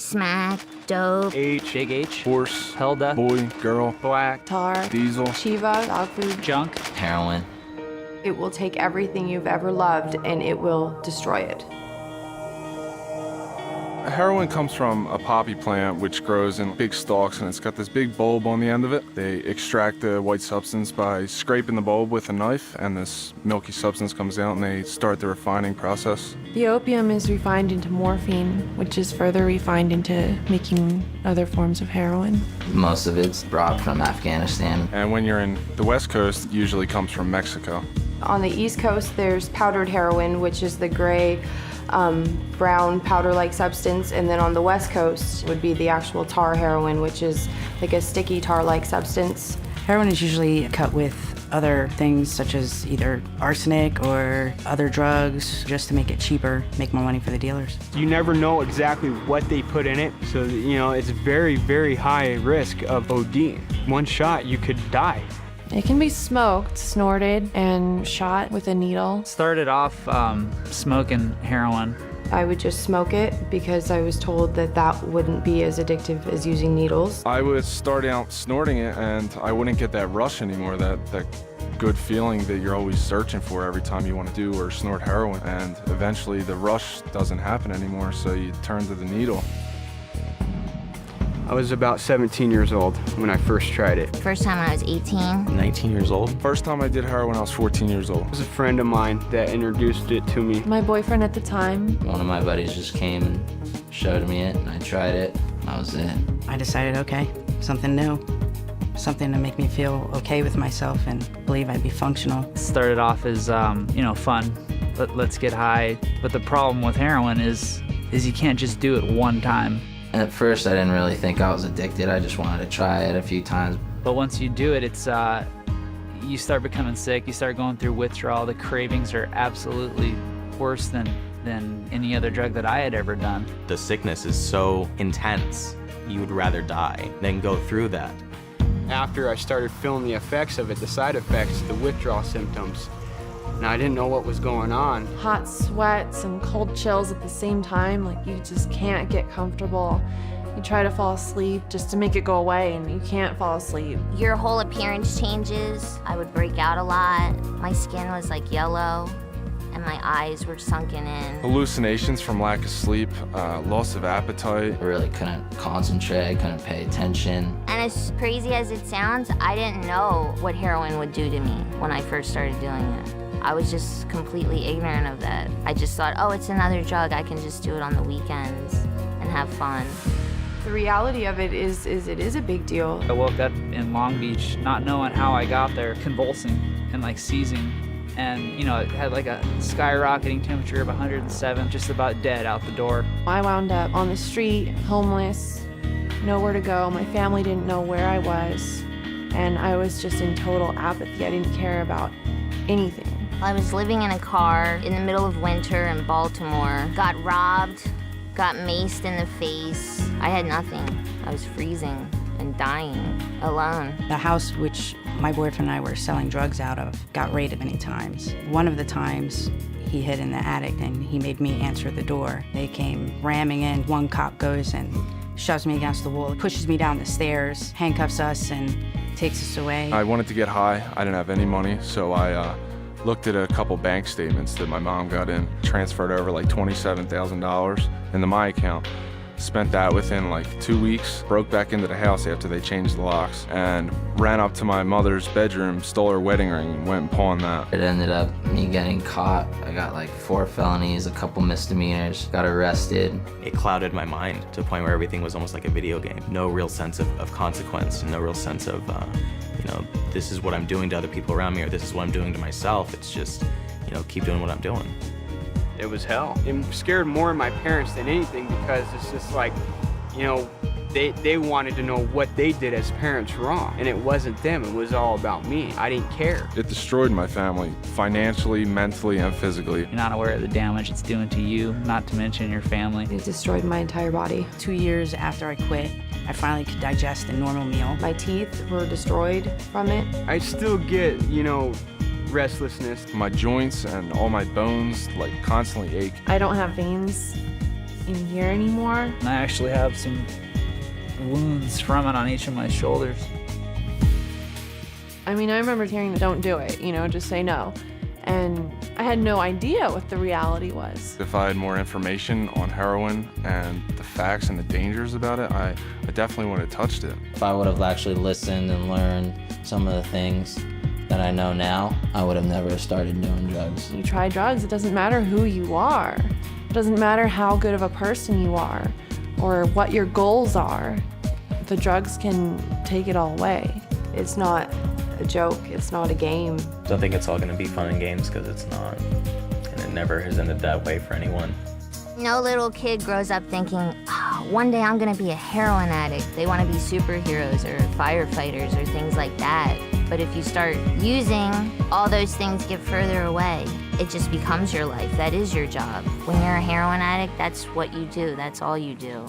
Smack, dope. H, Big H, horse, Helda, boy, girl, black, tar, diesel. Shiva, dog food. junk. Heroin. It will take everything you've ever loved and it will destroy it. Heroin comes from a poppy plant which grows in big stalks, and it's got this big bulb on the end of it. They extract the white substance by scraping the bulb with a knife, and this milky substance comes out, and they start the refining process. The opium is refined into morphine, which is further refined into making other forms of heroin. Most of it's brought from Afghanistan. And when you're in the West Coast, it usually comes from Mexico. On the East Coast, there's powdered heroin, which is the gray, brown powder-like substance, and then on the West Coast would be the actual tar heroin, which is like a sticky tar-like substance. Heroin is usually cut with other things such as either arsenic or other drugs just to make it cheaper, make more money for the dealers. You never know exactly what they put in it, so it's very, very high risk of ODing. One shot, you could die. It can be smoked, snorted, and shot with a needle. Started off smoking heroin. I would just smoke it because I was told that that wouldn't be as addictive as using needles. I would start out snorting it, and I wouldn't get that rush anymore, that good feeling that you're always searching for every time you want to do or snort heroin. And eventually the rush doesn't happen anymore, so you turn to the needle. I was about 17 years old when I first tried it. First time when I was 18. 19 years old. First time I did heroin, I was 14 years old. It was a friend of mine that introduced it to me. My boyfriend at the time. One of my buddies just came and showed me it, and I tried it. That was it. I decided, okay, something new, something to make me feel okay with myself and believe I'd be functional. Started off as fun. Let's get high. But the problem with heroin is you can't just do it one time. And at first, I didn't really think I was addicted. I just wanted to try it a few times. But once you do it, it's you start becoming sick. You start going through withdrawal. The cravings are absolutely worse than any other drug that I had ever done. The sickness is so intense, you would rather die than go through that. After I started feeling the effects of it, the side effects, the withdrawal symptoms, and I didn't know what was going on. Hot sweats and cold chills at the same time, like you just can't get comfortable. You try to fall asleep just to make it go away, and you can't fall asleep. Your whole appearance changes. I would break out a lot. My skin was like yellow, and my eyes were sunken in. Hallucinations from lack of sleep, loss of appetite. I really couldn't concentrate, couldn't pay attention. And as crazy as it sounds, I didn't know what heroin would do to me when I first started doing it. I was just completely ignorant of that. I just thought, oh, it's another drug. I can just do it on the weekends and have fun. The reality of it is it is a big deal. I woke up in Long Beach not knowing how I got there, convulsing and like seizing. And it had like a skyrocketing temperature of 107, just about dead out the door. I wound up on the street, homeless, nowhere to go. My family didn't know where I was, and I was just in total apathy. I didn't care about anything. I was living in a car in the middle of winter in Baltimore, got robbed, got maced in the face. I had nothing. I was freezing and dying, alone. The house which my boyfriend and I were selling drugs out of got raided many times. One of the times, he hid in the attic and he made me answer the door. They came ramming in. One cop goes and shoves me against the wall, pushes me down the stairs, handcuffs us, and takes us away. I wanted to get high. I didn't have any money, so I looked at a couple bank statements that my mom got in, transferred over like $27,000 into my account. Spent that within like 2 weeks, broke back into the house after they changed the locks, and ran up to my mother's bedroom, stole her wedding ring, and went and pawned that. It ended up me getting caught. I got like 4 felonies, a couple misdemeanors, got arrested. It clouded my mind to a point where everything was almost like a video game. No real sense of consequence, no real sense of, this is what I'm doing to other people around me, or this is what I'm doing to myself. It's just, keep doing what I'm doing. It was hell. It scared more of my parents than anything because it's just like, they wanted to know what they did as parents wrong. And it wasn't them, it was all about me. I didn't care. It destroyed my family, financially, mentally, and physically. You're not aware of the damage it's doing to you, not to mention your family. It destroyed my entire body. 2 years after I quit, I finally could digest a normal meal. My teeth were destroyed from it. I still get, restlessness. My joints and all my bones like constantly ache. I don't have veins in here anymore. And I actually have some wounds from it on each of my shoulders. I mean, I remember hearing, don't do it, you know, just say no. And I had no idea what the reality was. If I had more information on heroin and the facts and the dangers about it, I definitely would have touched it. If I would have actually listened and learned some of the things that I know now, I would have never started doing drugs. You try drugs, it doesn't matter who you are. It doesn't matter how good of a person you are or what your goals are. The drugs can take it all away. It's not a joke, it's not a game. Don't think it's all gonna be fun and games, because it's not. And it never has ended that way for anyone. No little kid grows up thinking, oh, one day I'm gonna be a heroin addict. They wanna be superheroes or firefighters or things like that. But if you start using, all those things get further away. It just becomes your life. That is your job. When you're a heroin addict, that's what you do. That's all you do.